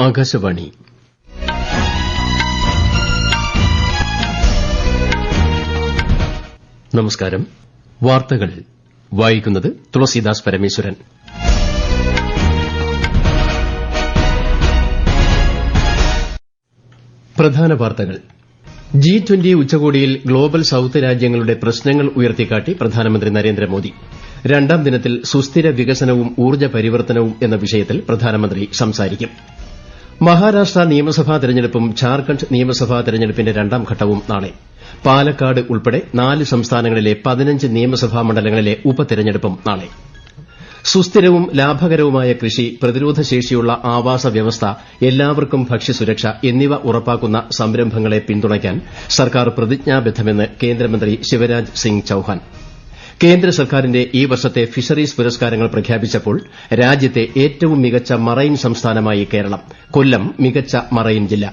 ആകാശവാണി. നമസ്കാരം. വാർത്തകൾ വായിക്കുന്നത് തുളസീദാസ് പരമേശ്വരൻ. പ്രധാന വാർത്തകൾ. G20 ഉച്ചകോടിയിൽ ഗ്ലോബൽ സൌത്ത് രാജ്യങ്ങളുടെ പ്രശ്നങ്ങൾ ഉയർത്തിക്കാട്ടി പ്രധാനമന്ത്രി നരേന്ദ്രമോദി. രണ്ടാം ദിനത്തിൽ സുസ്ഥിര വികസനവും ഊർജ്ജ പരിവർത്തനവും എന്ന വിഷയത്തിൽ പ്രധാനമന്ത്രി സംസാരിക്കും. മഹാരാഷ്ട്ര നിയമസഭാ തെരഞ്ഞെടുപ്പും ഝാർഖണ്ഡ് നിയമസഭാ തെരഞ്ഞെടുപ്പിന്റെ രണ്ടാം ഘട്ടവും നാളെ. പാലക്കാട് ഉൾപ്പെടെ 4 സംസ്ഥാനങ്ങളിലെ 15 നിയമസഭാ മണ്ഡലങ്ങളിലെ ഉപതെരഞ്ഞെടുപ്പും നാളെ. സുസ്ഥിരവും ലാഭകരവുമായ കൃഷി, പ്രതിരോധശേഷിയുള്ള ആവാസ വ്യവസ്ഥ, എല്ലാവർക്കും ഭക്ഷ്യസുരക്ഷ എന്നിവ ഉറപ്പാക്കുന്ന സംരംഭങ്ങളെ പിന്തുണയ്ക്കാൻ സർക്കാർ പ്രതിജ്ഞാബദ്ധമെന്ന് കേന്ദ്രമന്ത്രി ശിവരാജ് സിംഗ് ചൌഹാൻ. കേന്ദ്ര സർക്കാരിന്റെ ഈ വർഷത്തെ ഫിഷറീസ് പുരസ്കാരങ്ങൾ പ്രഖ്യാപിച്ചപ്പോൾ രാജ്യത്തെ ഏറ്റവും മികച്ച മറൈൻ സംസ്ഥാനമായി കേരളം, കൊല്ലം മികച്ച മറൈൻ ജില്ല.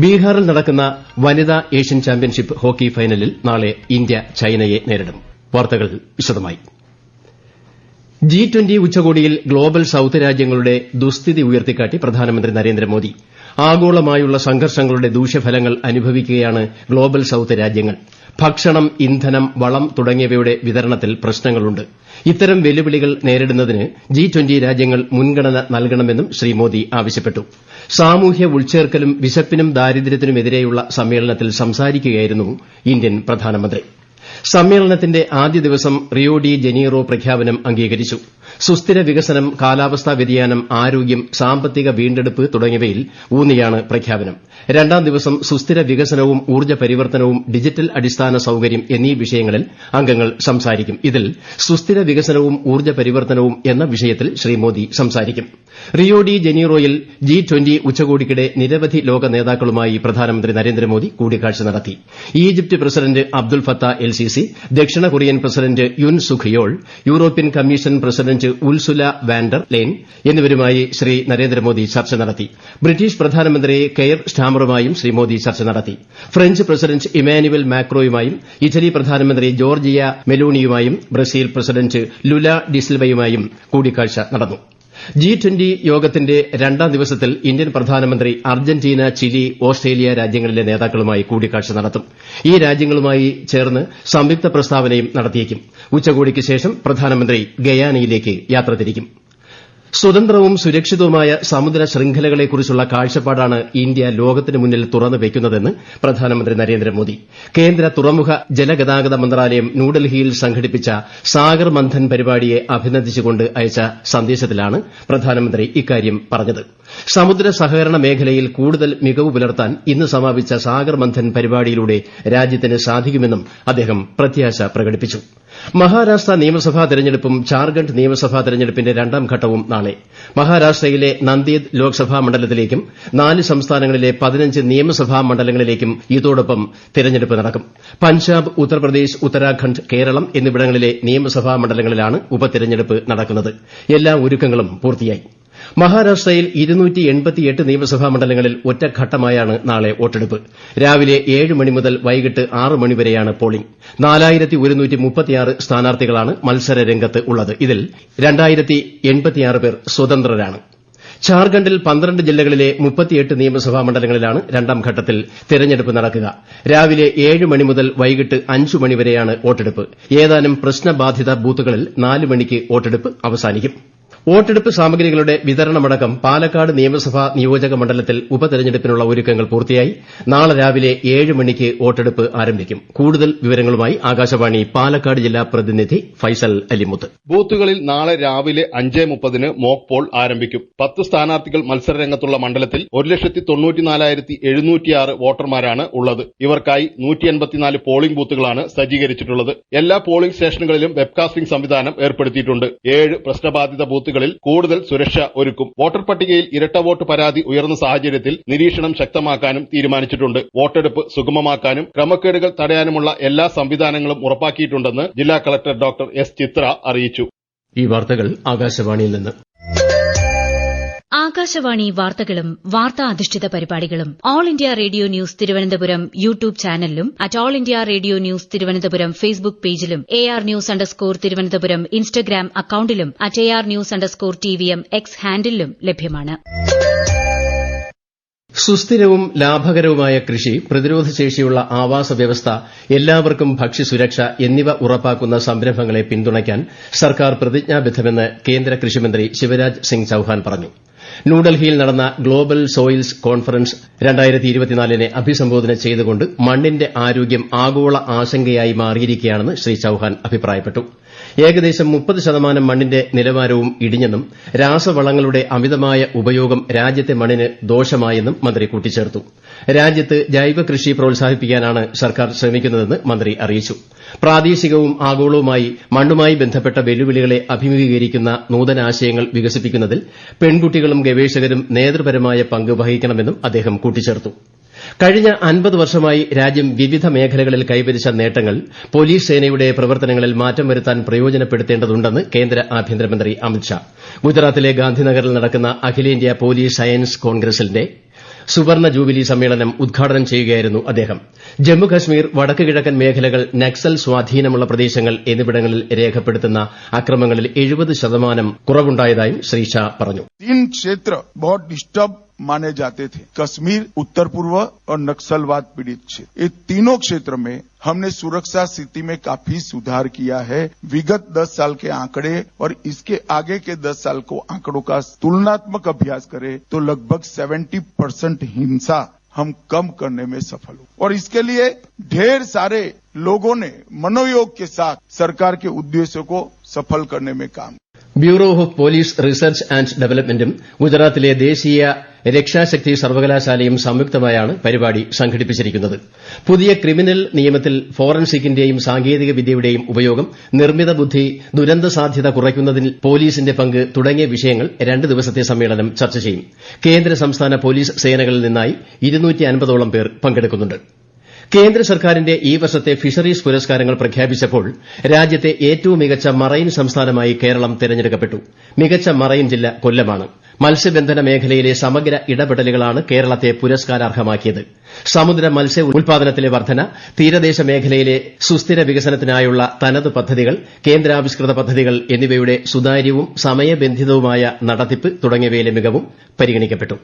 ബീഹാറിൽ നടക്കുന്ന വനിതാ ഏഷ്യൻ ചാമ്പ്യൻഷിപ്പ് ഹോക്കി ഫൈനലിൽ നാളെ ഇന്ത്യ ചൈനയെ നേരിടും. വാർത്തകൾ വിശദമായി. G20 ഉച്ചകോടിയിൽ ഗ്ലോബൽ സൌത്ത് രാജ്യങ്ങളുടെ ദുസ്ഥിതി ഉയർത്തിക്കാട്ടി പ്രധാനമന്ത്രി നരേന്ദ്രമോദി. ആഗോളമായുള്ള സംഘർഷങ്ങളുടെ ദൂഷ്യഫലങ്ങൾ അനുഭവിക്കുകയാണ് ഗ്ലോബൽ സൌത്ത് രാജ്യങ്ങൾ. ഭക്ഷണം, ഇന്ധനം, വളം തുടങ്ങിയവയുടെ വിതരണത്തിൽ പ്രശ്നങ്ങളുണ്ട്. ഇത്തരം വെല്ലുവിളികൾ നേരിടുന്നതിന് G20 രാജ്യങ്ങൾ മുൻഗണന നൽകണമെന്നും ശ്രീ മോദി ആവശ്യപ്പെട്ടു. സാമൂഹ്യ ഉൾച്ചേർക്കലും വിശപ്പിനും ദാരിദ്ര്യത്തിനുമെതിരെയുള്ള സമ്മേളനത്തിൽ സംസാരിക്കുകയായിരുന്നു ഇന്ത്യൻ പ്രധാനമന്ത്രി. സമ്മേളനത്തിന്റെ ആദ്യ ദിവസം റിയോ ഡി ജനീറോ പ്രഖ്യാപനം അംഗീകരിച്ചു. സുസ്ഥിര വികസനം, കാലാവസ്ഥാ വ്യതിയാനം, ആരോഗ്യം, സാമ്പത്തിക വീണ്ടെടുപ്പ് തുടങ്ങിയവയിൽ ഊന്നിയാണ് പ്രഖ്യാപനം. രണ്ടാം ദിവസം സുസ്ഥിര വികസനവും ഊർജ്ജ പരിവർത്തനവും ഡിജിറ്റൽ അടിസ്ഥാന സൌകര്യം എന്നീ വിഷയങ്ങളിൽ അംഗങ്ങൾ സംസാരിക്കും. ഇതിൽ സുസ്ഥിര വികസനവും ഊർജ്ജ പരിവർത്തനവും എന്ന വിഷയത്തിൽ ശ്രീ മോദി സംസാരിക്കും. റിയോ ഡി ജനീറോയിൽ G20 ഉച്ചകോടിക്കിടെ നിരവധി ലോക നേതാക്കളുമായി പ്രധാനമന്ത്രി നരേന്ദ്രമോദി കൂടിക്കാഴ്ച നടത്തി. Egypt president Abdel Fattah el Sisi, ദക്ഷിണ Korean president Yoon Suk Yeol, European commission president Ursula von der Leyen എന്നിവരുമായി ശ്രീ നരേന്ദ്രമോദി ചർച്ച നടത്തി. ബ്രിട്ടീഷ് പ്രധാനമന്ത്രി കെയർ സ്റ്റാമറുമായും ശ്രീ മോദി ചർച്ച നടത്തി. ഫ്രഞ്ച് പ്രസിഡന്റ് ഇമാനുവൽ മാക്രോയുമായും ഇറ്റലി പ്രധാനമന്ത്രി ജോർജിയ മെലോണിയുമായും ബ്രസീൽ പ്രസിഡന്റ് ലുല ഡിസിൽവയുമായും കൂടിക്കാഴ്ച നടന്നു. G20 യോഗത്തിന്റെ രണ്ടാം ദിവസത്തിൽ ഇന്ത്യൻ പ്രധാനമന്ത്രി അർജന്റീന, ചിലി, ഓസ്ട്രേലിയ രാജ്യങ്ങളിലെ നേതാക്കളുമായി കൂടിക്കാഴ്ച നടത്തും. ഈ രാജ്യങ്ങളുമായി ചേർന്ന് സംയുക്ത പ്രസ്താവനയും നടത്തിയേക്കും. ഉച്ചകോടിക്ക് ശേഷം പ്രധാനമന്ത്രി ഗയാനയിലേക്ക് യാത്ര തിരിക്കും. സ്വതന്ത്രവും സുരക്ഷിതവുമായ സമുദ്ര ശൃംഖലകളെക്കുറിച്ചുള്ള കാഴ്ചപ്പാടാണ് ഇന്ത്യ ലോകത്തിന് മുന്നിൽ തുറന്നു വയ്ക്കുന്നതെന്ന് പ്രധാനമന്ത്രി നരേന്ദ്രമോദി. കേന്ദ്ര തുറമുഖ ജലഗതാഗത മന്ത്രാലയം ന്യൂഡൽഹിയിൽ സംഘടിപ്പിച്ച സാഗർ മന്ഥൻ പരിപാടിയെ അഭിനന്ദിച്ചുകൊണ്ട് അയച്ച സന്ദേശത്തിലാണ് പ്രധാനമന്ത്രി ഇക്കാര്യം പറഞ്ഞത്. സമുദ്ര സഹകരണ മേഖലയിൽ കൂടുതൽ മികവ് പുലർത്താൻ ഇന്ന് സമാപിച്ച സാഗർ മന്ഥൻ പരിപാടിയിലൂടെ രാജ്യത്തിന് സാധിക്കുമെന്നും അദ്ദേഹം പ്രത്യാശ പ്രകടിപ്പിച്ചു. മഹാരാഷ്ട്ര നിയമസഭാ തെരഞ്ഞെടുപ്പും ഝാർഖണ്ഡ് നിയമസഭാ തെരഞ്ഞെടുപ്പിന്റെ രണ്ടാം ഘട്ടവും നാളെ. മഹാരാഷ്ട്രയിലെ നന്ദേദ് ലോക്സഭാ മണ്ഡലത്തിലേക്കും 4 സംസ്ഥാനങ്ങളിലെ 15 നിയമസഭാ മണ്ഡലങ്ങളിലേക്കും ഇതോടൊപ്പം തെരഞ്ഞെടുപ്പ് നടക്കും. പഞ്ചാബ്, ഉത്തർപ്രദേശ്, ഉത്തരാഖണ്ഡ്, കേരളം എന്നിവിടങ്ങളിലെ നിയമസഭാ മണ്ഡലങ്ങളിലാണ് ഉപതെരഞ്ഞെടുപ്പ് നടക്കുന്നത്. എല്ലാ ഒരുക്കങ്ങളും പൂർത്തിയായി. മഹാരാഷ്ട്രയിൽ 288 നിയമസഭാ മണ്ഡലങ്ങളിൽ ഒറ്റഘട്ടമായാണ് നാളെ വോട്ടെടുപ്പ്. രാവിലെ 7 മണി മുതൽ വൈകിട്ട് 6 മണി വരെയാണ് പോളിംഗ്. 4136 സ്ഥാനാർത്ഥികളാണ് മത്സര രംഗത്ത് ഉള്ളത്. ഇതിൽ 2086 പേർ സ്വതന്ത്രരാണ്. ഝാർഖണ്ഡിൽ 12 ജില്ലകളിലെ 38 നിയമസഭാ മണ്ഡലങ്ങളിലാണ് രണ്ടാം ഘട്ടത്തിൽ തെരഞ്ഞെടുപ്പ് നടക്കുക. രാവിലെ 7 മണി മുതൽ വൈകിട്ട് 5 മണി വരെയാണ് വോട്ടെടുപ്പ്. ഏതാനും പ്രശ്നബാധിത ബൂത്തുകളിൽ 4 മണിക്ക് വോട്ടെടുപ്പ് അവസാനിക്കും. വോട്ടെടുപ്പ് സാമഗ്രികളുടെ വിതരണമടക്കം പാലക്കാട് നിയമസഭാ നിയോജക മണ്ഡലത്തിൽ ഉപതെരഞ്ഞെടുപ്പിനുള്ള ഒരുക്കങ്ങൾ പൂർത്തിയായി. നാളെ രാവിലെ 7 മണിക്ക് വോട്ടെടുപ്പ് ആരംഭിക്കും. കൂടുതൽ വിവരങ്ങളുമായി ആകാശവാണി പാലക്കാട് ജില്ലാ പ്രതിനിധി ഫൈസൽ അലിമുത്ത്. ബൂത്തുകളിൽ നാളെ രാവിലെ 5:30 മോക്ക് പോൾ ആരംഭിക്കും. 10 സ്ഥാനാർത്ഥികൾ മത്സരരംഗത്തുള്ള മണ്ഡലത്തിൽ 1,94,706 വോട്ടർമാരാണ് ഉള്ളത്. ഇവർക്കായി 184 പോളിംഗ് ബൂത്തുകളാണ് സജ്ജീകരിച്ചിട്ടുള്ളത്. എല്ലാ പോളിംഗ് സ്റ്റേഷനുകളിലും വെബ്കാസ്റ്റിംഗ് സംവിധാനം ഏർപ്പെടുത്തിയിട്ടുണ്ട്. 7 പ്രശ്നബാധിത ബൂത്തുകളിൽ കൂടുതൽ സുരക്ഷ ഒരുക്കും. വോട്ടർ പട്ടികയിൽ ഇരട്ട വോട്ട് പരാതി ഉയർന്ന സാഹചര്യത്തിൽ നിരീക്ഷണം ശക്തമാക്കാനും തീരുമാനിച്ചിട്ടുണ്ട്. വോട്ടെടുപ്പ് സുഗമമാക്കാനും ക്രമക്കേടുകൾ തടയാനുമുള്ള എല്ലാ സംവിധാനങ്ങളും ഉറപ്പാക്കിയിട്ടുണ്ടെന്ന് ജില്ലാ കളക്ടർ ഡോക്ടർ എസ് ചിത്ര അറിയിച്ചു. ഈ വാർത്തകൾ ആകാശവാണിയിൽ നിന്ന്. ആകാശവാണി വാർത്തകളും വാർത്താ അധിഷ്ഠിത പരിപാടികളും All India Radio news Thiruvananthapuram YouTube ചാനലിലും All India Radio news Thiruvananthapuram Facebook പേജിലും AR News_ തിരുവനന്തപുരം ഇൻസ്റ്റഗ്രാം അക്കൌണ്ടിലും AR News_TVM X ഹാൻഡിലും ലഭ്യമാണ്. സുസ്ഥിരവും ലാഭകരവുമായ കൃഷി, പ്രതിരോധശേഷിയുള്ള ആവാസ വ്യവസ്ഥ, എല്ലാവർക്കും ഭക്ഷ്യസുരക്ഷ എന്നിവ ഉറപ്പാക്കുന്ന സംരംഭങ്ങളെ പിന്തുണയ്ക്കാൻ സർക്കാർ പ്രതിജ്ഞാബദ്ധമെന്ന് കേന്ദ്ര കൃഷിമന്ത്രി ശിവരാജ് സിംഗ് ചൌഹാൻ പറഞ്ഞു. ന്യൂഡൽഹിയിൽ നടന്ന ഗ്ലോബൽ സോയിൽസ് കോൺഫറൻസ് 2024 അഭിസംബോധന ചെയ്തുകൊണ്ട് മണ്ണിന്റെ ആരോഗ്യം ആഗോള ആശങ്കയായി മാറിയിരിക്കുകയാണെന്ന് ശ്രീ ചൌഹാൻ അഭിപ്രായപ്പെട്ടു. ഏകദേശം 30% മണ്ണിന്റെ നിലവാരവും ഇടിഞ്ഞെന്നും രാസവളങ്ങളുടെ അമിതമായ ഉപയോഗം രാജ്യത്തെ മണ്ണിന് ദോഷമായെന്നും മന്ത്രി കൂട്ടിച്ചേർത്തു. രാജ്യത്ത് ജൈവ കൃഷി പ്രോത്സാഹിപ്പിക്കാനാണ് സർക്കാർ ശ്രമിക്കുന്നതെന്ന് മന്ത്രി അറിയിച്ചു. പ്രാദേശികവും ആഗോളവുമായി മണ്ണുമായി ബന്ധപ്പെട്ട വെല്ലുവിളികളെ അഭിമുഖീകരിക്കുന്ന നൂതനാശയങ്ങൾ വികസിപ്പിക്കുന്നതിൽ പെൺകുട്ടികളും ഗവേഷകരും നേതൃപരമായ പങ്ക് വഹിക്കണമെന്നും അദ്ദേഹം കൂട്ടിച്ചേർത്തു. കഴിഞ്ഞ 50 വർഷമായി രാജ്യം വിവിധ മേഖലകളിൽ കൈവരിച്ച നേട്ടങ്ങൾ പോലീസ് സേനയുടെ പ്രവർത്തനങ്ങളിൽ മാറ്റം വരുത്താൻ പ്രയോജനപ്പെടുത്തേണ്ടതുണ്ടെന്ന് കേന്ദ്ര ആഭ്യന്തരമന്ത്രി അമിത്ഷാ ഗുജറാത്തിലെ ഗാന്ധിനഗറിൽ നടക്കുന്ന അഖിലേന്ത്യാ പോലീസ് സയൻസ് കോൺഗ്രസിന്റെ സുവർണ ജൂബിലി സമ്മേളനം ഉദ്ഘാടനം ചെയ്യുകയായിരുന്നു അദ്ദേഹം. ജമ്മുകശ്മീർ, വടക്ക് കിഴക്കൻ മേഖലകൾ, നക്സൽ സ്വാധീനമുള്ള പ്രദേശങ്ങൾ എന്നിവിടങ്ങളിൽ രേഖപ്പെടുത്തുന്ന അക്രമങ്ങളിൽ 70% കുറവുണ്ടായതായും ശ്രീ ഷാ പറഞ്ഞു. 3 क्षेत्र बहुत डिस्टर्ब माने जाते थे, कश्मीर, उत्तर पूर्व और नक्सलवाद पीड़ित क्षेत्र। ये तीनों क्षेत्र में हमने सुरक्षा स्थिति में काफी सुधार किया है. विगत 10 साल के आंकड़े और इसके आगे के 10 साल को आंकड़ों का तुलनात्मक अभ्यास करें तो लगभग 70% हिंसा हम कम करने में सफल हुए और इसके लिए ढेर सारे लोगों ने मनोयोग के साथ सरकार के उद्देश्यों को सफल करने में काम. Bureau of police research and ഡെവലപ്മെന്റും ഗുജറാത്തിലെ ദേശീയ രക്ഷാശക്തി സർവകലാശാലയും സംയുക്തമായാണ് പരിപാടി സംഘടിപ്പിച്ചിരിക്കുന്നത്. പുതിയ ക്രിമിനൽ നിയമത്തിൽ ഫോറൻസിക്കിന്റെയും സാങ്കേതിക വിദ്യയുടെയും ഉപയോഗം, നിർമ്മിത ബുദ്ധി, ദുരന്ത സാധ്യത കുറയ്ക്കുന്നതിൽ പോലീസിന്റെ പങ്ക് തുടങ്ങിയ വിഷയങ്ങൾ 2 ദിവസത്തെ സമ്മേളനം ചർച്ച ചെയ്യും. കേന്ദ്ര സംസ്ഥാന പോലീസ് സേനകളിൽ നിന്നായി 250ഓളം പേർ പങ്കെടുക്കുന്നുണ്ട്. കേന്ദ്ര സർക്കാരിന്റെ ഈ വർഷത്തെ ഫിഷറീസ് പുരസ്കാരങ്ങൾ പ്രഖ്യാപിച്ചപ്പോൾ രാജ്യത്തെ ഏറ്റവും മികച്ച മറൈൻ സംസ്ഥാനമായി കേരളം തെരഞ്ഞെടുക്കപ്പെട്ടു. മികച്ച മറൈൻ ജില്ല കൊല്ലമാണ്. മത്സ്യബന്ധന മേഖലയിലെ സമഗ്ര ഇടപെടലുകളാണ് കേരളത്തെ പുരസ്കാരാർഹമാക്കിയത്. സമുദ്ര മത്സ്യ ഉൽപാദനത്തിലെ വർധന, തീരദേശ മേഖലയിലെ സുസ്ഥിര വികസനത്തിനായുള്ള തനത് പദ്ധതികൾ, കേന്ദ്രാവിഷ്കൃത പദ്ധതികൾ എന്നിവയുടെ സുതാര്യവും സമയബന്ധിതവുമായ നടത്തിപ്പ് തുടങ്ങിയവയിലെ മികവും പരിഗണിക്കപ്പെട്ടു.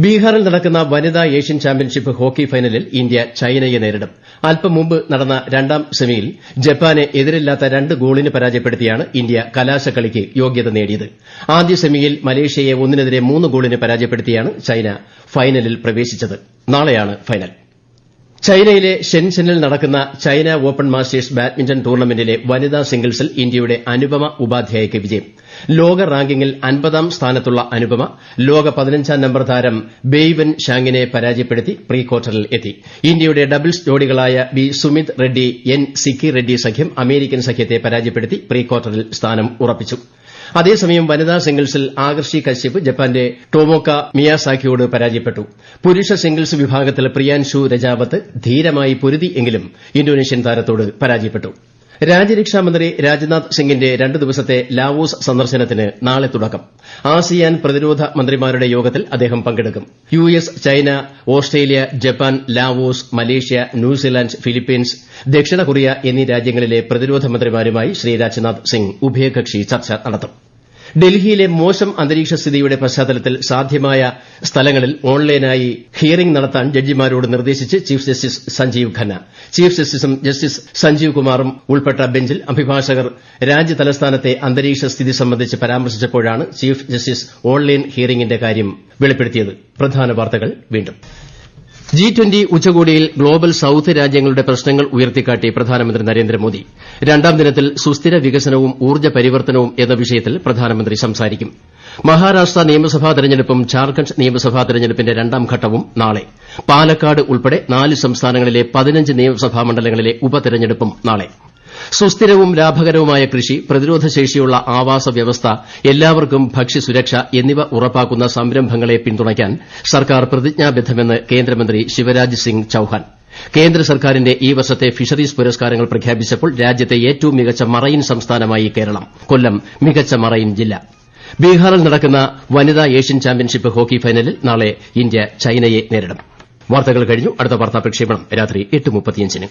ബീഹാറിൽ നടക്കുന്ന വനിതാ ഏഷ്യൻ ചാമ്പ്യൻഷിപ്പ് ഹോക്കി ഫൈനലിൽ ഇന്ത്യ ചൈനയെ നേരിടും. അല്പം മുമ്പ് നടന്ന 2ാം സെമിയിൽ ജപ്പാനെ എതിരില്ലാത്ത 2 ഗോളിന് പരാജയപ്പെടുത്തിയാണ് ഇന്ത്യ കലാശക്കളിക്ക് യോഗ്യത നേടിയത്. ആദ്യ സെമിയിൽ മലേഷ്യയെ 1-3 ഗോളിന് പരാജയപ്പെടുത്തിയാണ് ചൈന ഫൈനലിൽ പ്രവേശിച്ചത്. നാളെയാണ് ഫൈനൽ. ചൈനയിലെ ഷെൻസെനിൽ നടക്കുന്ന ചൈന ഓപ്പൺ മാസ്റ്റേഴ്സ് ബാഡ്മിന്റൺ ടൂർണമെന്റിലെ വനിതാ സിംഗിൾസിൽ ഇന്ത്യയുടെ അനുപമ ഉപാധ്യായയ്ക്ക് വിജയം. ലോക റാങ്കിങ്ങിൽ 50ാം സ്ഥാനത്തുള്ള അനുപമ ലോക 15ാം നമ്പർ താരം ബെയ്വെൻ ഷാങ്ങിനെ പരാജയപ്പെടുത്തി പ്രീ ക്വാർട്ടറിൽ എത്തി. ഇന്ത്യയുടെ ഡബിൾസ് ജോഡികളായ ബി സുമിത് റെഡ്ഡി, എൻ സിക്കി റെഡ്ഡി സഖ്യം അമേരിക്കൻ സഖ്യത്തെ പരാജയപ്പെടുത്തി പ്രീ ക്വാർട്ടറിൽ സ്ഥാനം ഉറപ്പിച്ചു. അതേസമയം വനിതാ സിംഗിൾസിൽ ആകർഷി കശ്യപ് ജപ്പാന്റെ ടോമോക്ക മിയാസാക്കിയോട് പരാജയപ്പെട്ടു. പുരുഷ സിംഗിൾസ് വിഭാഗത്തിൽ പ്രിയാൻഷു രജാവത്ത് ധീരമായി പൊരുതി എങ്കിലും ഇന്തോനേഷ്യൻ താരത്തോട് പരാജയപ്പെട്ടു. രാജ്യരക്ഷാമന്ത്രി രാജ്നാഥ് സിംഗിന്റെ 2 ദിവസത്തെ ലാവോസ് സന്ദർശനത്തിന് നാളെ തുടക്കം. ആസിയാൻ പ്രതിരോധ മന്ത്രിമാരുടെ യോഗത്തിൽ അദ്ദേഹം പങ്കെടുക്കും. US, China, Australia, Japan, Laos, Malaysia, New Zealand, Philippines, ദക്ഷിണ കൊറിയ എന്നീ രാജ്യങ്ങളിലെ പ്രതിരോധ മന്ത്രിമാരുമായി ശ്രീ രാജ്നാഥ് സിംഗ് ഉഭയകക്ഷി ചർച്ച നടത്തും. ഡൽഹിയിലെ മോശം അന്തരീക്ഷ സ്ഥിതിയുടെ പശ്ചാത്തലത്തിൽ സാധ്യമായ സ്ഥലങ്ങളിൽ ഓൺലൈനായി ഹിയറിംഗ് നടത്താൻ ജഡ്ജിമാരോട് നിർദ്ദേശിച്ച് chief justice Sanjiv Khanna. Chief ജസ്റ്റിസും ജസ്റ്റിസ് സഞ്ജീവ് കുമാറും ഉൾപ്പെട്ട ബെഞ്ചിൽ അഭിഭാഷകർ രാജ്യതലസ്ഥാനത്തെ അന്തരീക്ഷ സ്ഥിതി സംബന്ധിച്ച് പരാമർശിച്ചപ്പോഴാണ് ചീഫ് ജസ്റ്റിസ് ഓൺലൈൻ ഹിയറിംഗിന്റെ കാര്യം വെളിപ്പെടുത്തിയത്. പ്രധാന വാർത്തകൾ വീണ്ടും. G20 ഉച്ചകോടിയിൽ ഗ്ലോബൽ സൌത്ത് രാജ്യങ്ങളുടെ പ്രശ്നങ്ങൾ ഉയർത്തിക്കാട്ടി പ്രധാനമന്ത്രി നരേന്ദ്രമോദി. 2ാം ദിനത്തിൽ സുസ്ഥിര വികസനവും ഊർജ്ജ പരിവർത്തനവും എന്ന വിഷയത്തിൽ പ്രധാനമന്ത്രി സംസാരിക്കും. മഹാരാഷ്ട്ര നിയമസഭാ തെരഞ്ഞെടുപ്പും ഝാർഖണ്ഡ് നിയമസഭാ തെരഞ്ഞെടുപ്പിന്റെ 2ാം ഘട്ടവും നാളെ. പാലക്കാട് ഉൾപ്പെടെ 4 സംസ്ഥാനങ്ങളിലെ 15 നിയമസഭാ മണ്ഡലങ്ങളിലെ ഉപതെരഞ്ഞെടുപ്പും നാളെ. സുസ്ഥിരവും ലാഭകരവുമായ കൃഷി, പ്രതിരോധശേഷിയുള്ള ആവാസ വ്യവസ്ഥ, എല്ലാവർക്കും ഭക്ഷ്യസുരക്ഷ എന്നിവ ഉറപ്പാക്കുന്ന സംരംഭങ്ങളെ പിന്തുണയ്ക്കാൻ സർക്കാർ പ്രതിജ്ഞാബദ്ധമെന്ന് കേന്ദ്രമന്ത്രി ശിവരാജ് സിംഗ് ചൌഹാൻ. കേന്ദ്ര സർക്കാരിന്റെ ഈ വർഷത്തെ ഫിഷറീസ് പുരസ്കാരങ്ങൾ പ്രഖ്യാപിച്ചപ്പോൾ രാജ്യത്തെ ഏറ്റവും മികച്ച മറൈൻ സംസ്ഥാനമായി കേരളം. കൊല്ലം മികച്ച മറൈൻ ജില്ല. ബീഹാറിൽ നടക്കുന്ന വനിതാ ഏഷ്യൻ ചാമ്പ്യൻഷിപ്പ് ഹോക്കി ഫൈനലിൽ നാളെ ഇന്ത്യ ചൈനയെ നേരിടും. വാർത്തകൾ കഴിഞ്ഞു. അടുത്ത വാർത്താ പ്രക്ഷേപണം രാത്രി 8:35-ന്.